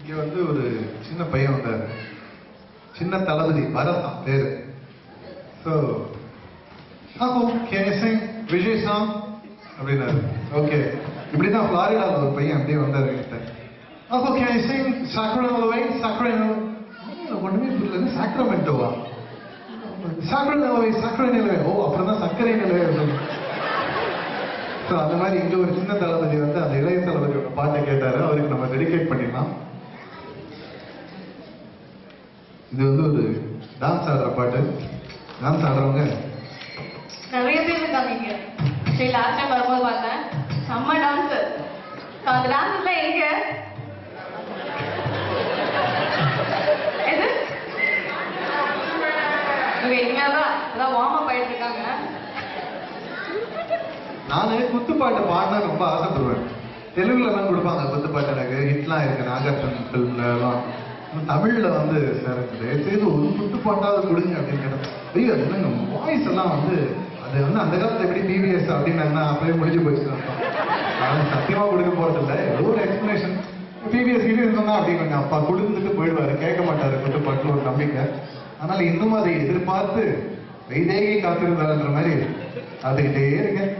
இங்க வந்து ஒரு சின்ன பையன் வந்தாரு. சின்ன தளபதி பரத் தான் பேரு. ஸோ கேசிங் விஜய் சாங் அப்படின்னாரு. ஓகே, இப்படிதான் ஃப்ளாரிடாவில் ஒரு பையன் அப்படியே வந்தாரு கிட்ட. அப்போ கேசிங் சாக்ரமெண்டோவை ஒண்ணுமே புரியல. சாக்ரமெண்டோவா? சாக்ரை நிலவை. ஓ, அப்புறம் தான் சர்க்கரை நிலவை அப்படின்னு. ஸோ அந்த மாதிரி இங்க ஒரு சின்ன தளபதி வந்து அந்த இளைய தளபதியோட பாட்டை கேட்டாரு. அவருக்கு நம்ம டெடிகேட் பண்ணிடலாம். இது வந்து ஒரு டான்ஸ் ஆடுற பாட்டு. டான்ஸ் ஆடுறவங்க நிறைய பேர் இருக்காங்க இங்க. சரி, லாஸ்ட் டைம் வரும்போது பார்த்தேன், செம்ம டான்ஸ். அந்த டான்ஸ்ல எங்க எது இனிமேதான் அதான் வார்ம் அப் ஆயிட்டு இருக்காங்க. நானு குத்துப்பாட்டு பாடினா ரொம்ப ஆசைப்படுவேன். தெலுங்குல எல்லாம் கொடுப்பாங்க குத்துப்பாட்டு. எனக்கு ஹிட்லாம் இருக்கு நாகார்ஜுன் ஃபிலிம்ல எல்லாம். தமிழ்ல வந்து சார் செய்து ஒரு குத்துப்பாட்டாவது கொடுங்க அப்படின்னு கேட்டேன். ஐயோ, அது வாய்ஸ் எல்லாம் வந்து அது வந்து அந்த காலத்துல எப்படி டிவிஎஸ் அப்படின்னா அப்படியே முடிஞ்சு போச்சு. நான் சத்தியமா கொடுக்க போறது இல்லை. ஏதோ ஒரு எக்ஸ்பிளேஷன் டிவிஎஸ் சொன்னா அப்படி கொஞ்சம் அப்பா கொடுத்துட்டு போயிடுவாரு, கேட்க மாட்டாரு குத்துப்பாட்டுல ஒரு நம்பிக்கை. அதனால இன்னும் அதை எதிர்பார்த்து வைதேகி காத்திருந்தாருன்ற மாதிரி அதுகிட்டே இருக்கேன்.